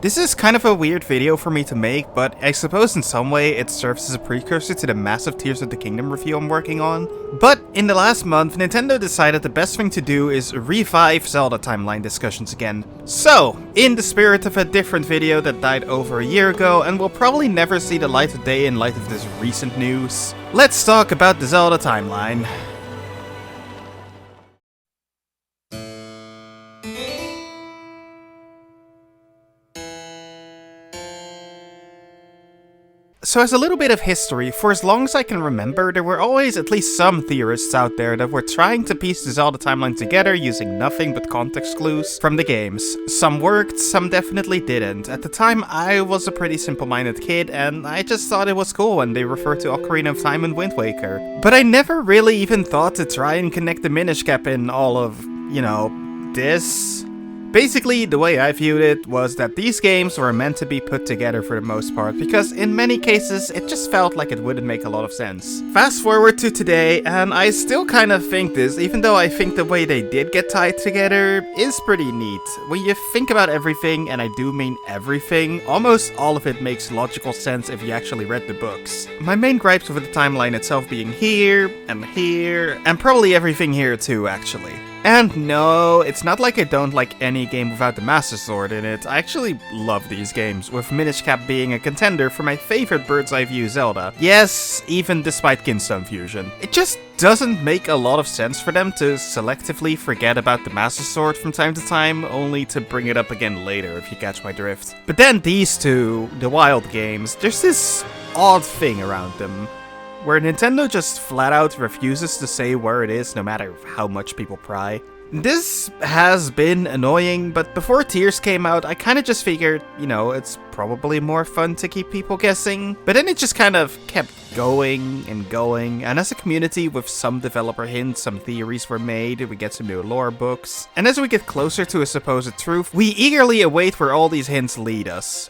This is kind of a weird video for me to make, but I suppose in some way it serves as a precursor to the massive Tears of the Kingdom review I'm working on. But in the last month, Nintendo decided the best thing to do is revive Zelda timeline discussions again. So, in the spirit of a different video that died over a year ago and will probably never see the light of day in light of this recent news, let's talk about the Zelda timeline. So as a little bit of history, for as long as I can remember, there were always at least some theorists out there that were trying to piece the Zelda timeline together using nothing but context clues from the games. Some worked, some definitely didn't. At the time, I was a pretty simple-minded kid, and I just thought it was cool when they referred to Ocarina of Time and Wind Waker. But I never really even thought to try and connect the Minish Cap in all of, this. Basically, the way I viewed it was that these games were meant to be put together for the most part, because in many cases it just felt like it wouldn't make a lot of sense. Fast forward to today, and I still kind of think this, even though I think the way they did get tied together is pretty neat. When you think about everything, and I do mean everything, almost all of it makes logical sense if you actually read the books. My main gripes with the timeline itself being here, and probably everything here too, actually. And no, it's not like I don't like any game without the Master Sword in it. I actually love these games, with Minish Cap being a contender for my favorite bird's eye view Zelda. Yes, even despite Kinstone Fusion. It just doesn't make a lot of sense for them to selectively forget about the Master Sword from time to time, only to bring it up again later, if you catch my drift. But then these two, the Wild games, there's this odd thing around them, where Nintendo just flat out refuses to say where it is no matter how much people pry. This has been annoying, but before Tears came out, I kinda just figured, it's probably more fun to keep people guessing. But then it just kind of kept going, and as a community with some developer hints, some theories were made, we get some new lore books. And as we get closer to a supposed truth, we eagerly await where all these hints lead us.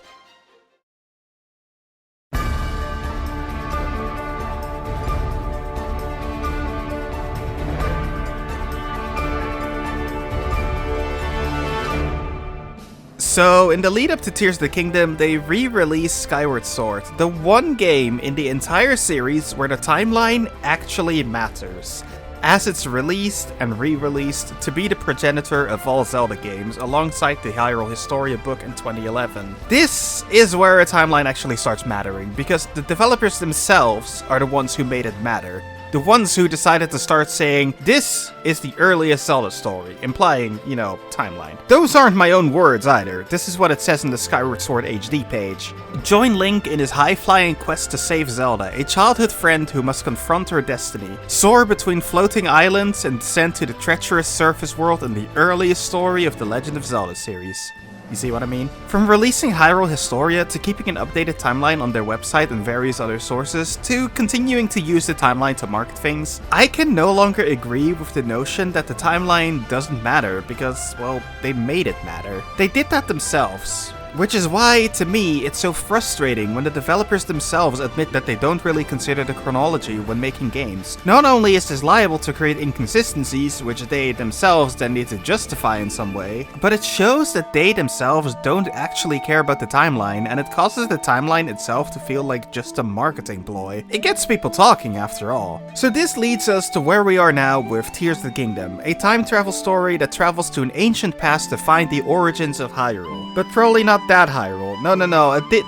So, in the lead up to Tears of the Kingdom, they re-released Skyward Sword, the one game in the entire series where the timeline actually matters, as it's released and re-released to be the progenitor of all Zelda games, alongside the Hyrule Historia book in 2011. This is where a timeline actually starts mattering, because the developers themselves are the ones who made it matter. The ones who decided to start saying, this is the earliest Zelda story, implying, timeline. Those aren't my own words either, this is what it says in the Skyward Sword HD page. Join Link in his high-flying quest to save Zelda, a childhood friend who must confront her destiny, soar between floating islands, and descend to the treacherous surface world in the earliest story of the Legend of Zelda series. You see what I mean? From releasing Hyrule Historia to keeping an updated timeline on their website and various other sources, to continuing to use the timeline to market things, I can no longer agree with the notion that the timeline doesn't matter because, well, they made it matter. They did that themselves. Which is why, to me, it's so frustrating when the developers themselves admit that they don't really consider the chronology when making games. Not only is this liable to create inconsistencies, which they themselves then need to justify in some way, but it shows that they themselves don't actually care about the timeline, and it causes the timeline itself to feel like just a marketing ploy. It gets people talking, after all. So this leads us to where we are now with Tears of the Kingdom, a time travel story that travels to an ancient past to find the origins of Hyrule. But probably not that Hyrule. No, a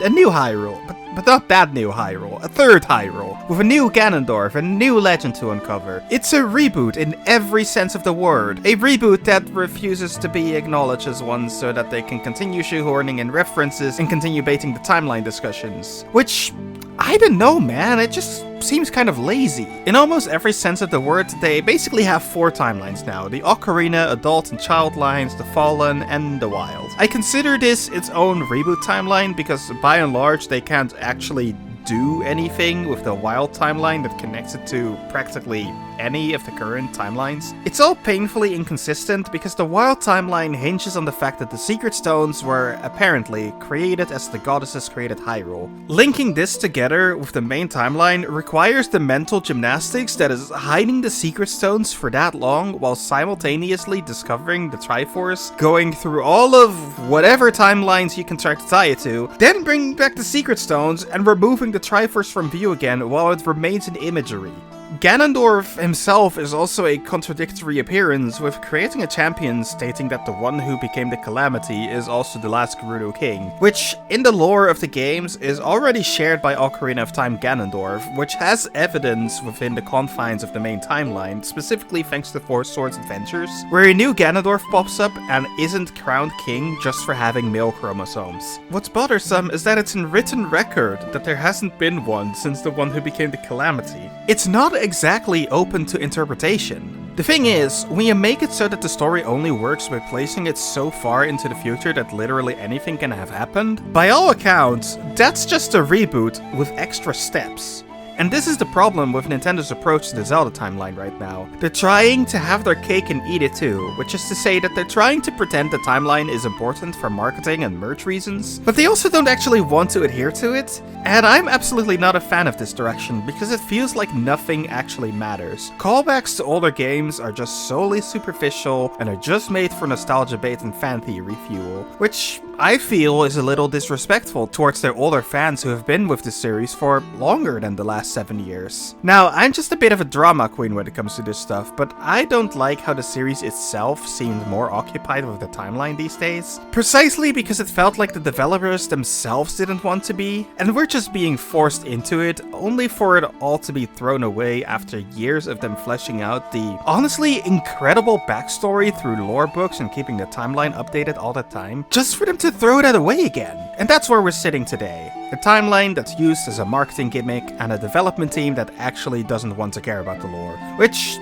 new Hyrule. But not that new Hyrule. A third Hyrule. With a new Ganondorf and a new legend to uncover. It's a reboot in every sense of the word. A reboot that refuses to be acknowledged as one so that they can continue shoehorning in references and continue baiting the timeline discussions. Which, I don't know, man. It just seems kind of lazy. In almost every sense of the word, they basically have 4 timelines now. The Ocarina, Adult and Child lines, the Fallen, and the Wild. I consider this its own reboot timeline because by and large they can't actually do anything with the wild timeline that connects it to practically any of the current timelines. It's all painfully inconsistent because the wild timeline hinges on the fact that the secret stones were apparently created as the goddesses created Hyrule. Linking this together with the main timeline requires the mental gymnastics that is hiding the secret stones for that long while simultaneously discovering the Triforce, going through all of whatever timelines you can try to tie it to, then bringing back the secret stones and removing the Triforce from view again while it remains in imagery. Ganondorf himself is also a contradictory appearance, with creating a champion stating that the one who became the Calamity is also the last Gerudo King, which, in the lore of the games, is already shared by Ocarina of Time Ganondorf, which has evidence within the confines of the main timeline, specifically thanks to Four Swords Adventures, where a new Ganondorf pops up and isn't crowned king just for having male chromosomes. What's bothersome is that it's in written record that there hasn't been one since the one who became the Calamity. It's not exactly open to interpretation. The thing is, when you make it so that the story only works by placing it so far into the future that literally anything can have happened, by all accounts, that's just a reboot with extra steps. And this is the problem with Nintendo's approach to the Zelda timeline right now. They're trying to have their cake and eat it too, which is to say that they're trying to pretend the timeline is important for marketing and merch reasons, but they also don't actually want to adhere to it. And I'm absolutely not a fan of this direction, because it feels like nothing actually matters. Callbacks to older games are just solely superficial and are just made for nostalgia bait and fan theory fuel, which I feel is a little disrespectful towards their older fans who have been with the series for longer than the last 7 years. Now, I'm just a bit of a drama queen when it comes to this stuff, but I don't like how the series itself seemed more occupied with the timeline these days, precisely because it felt like the developers themselves didn't want to be, and we're just being forced into it, only for it all to be thrown away after years of them fleshing out the honestly incredible backstory through lore books and keeping the timeline updated all the time, just for them to throw that away again. And that's where we're sitting today. A timeline that's used as a marketing gimmick and a development team that actually doesn't want to care about the lore, which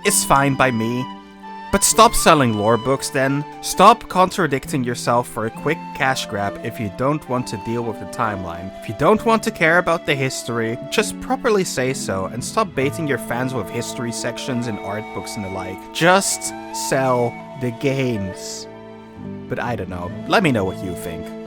is fine by me. But stop selling lore books then. Stop contradicting yourself for a quick cash grab if you don't want to deal with the timeline. If you don't want to care about the history, just properly say so and stop baiting your fans with history sections in art books and the like. Just sell the games. But I don't know. Let me know what you think.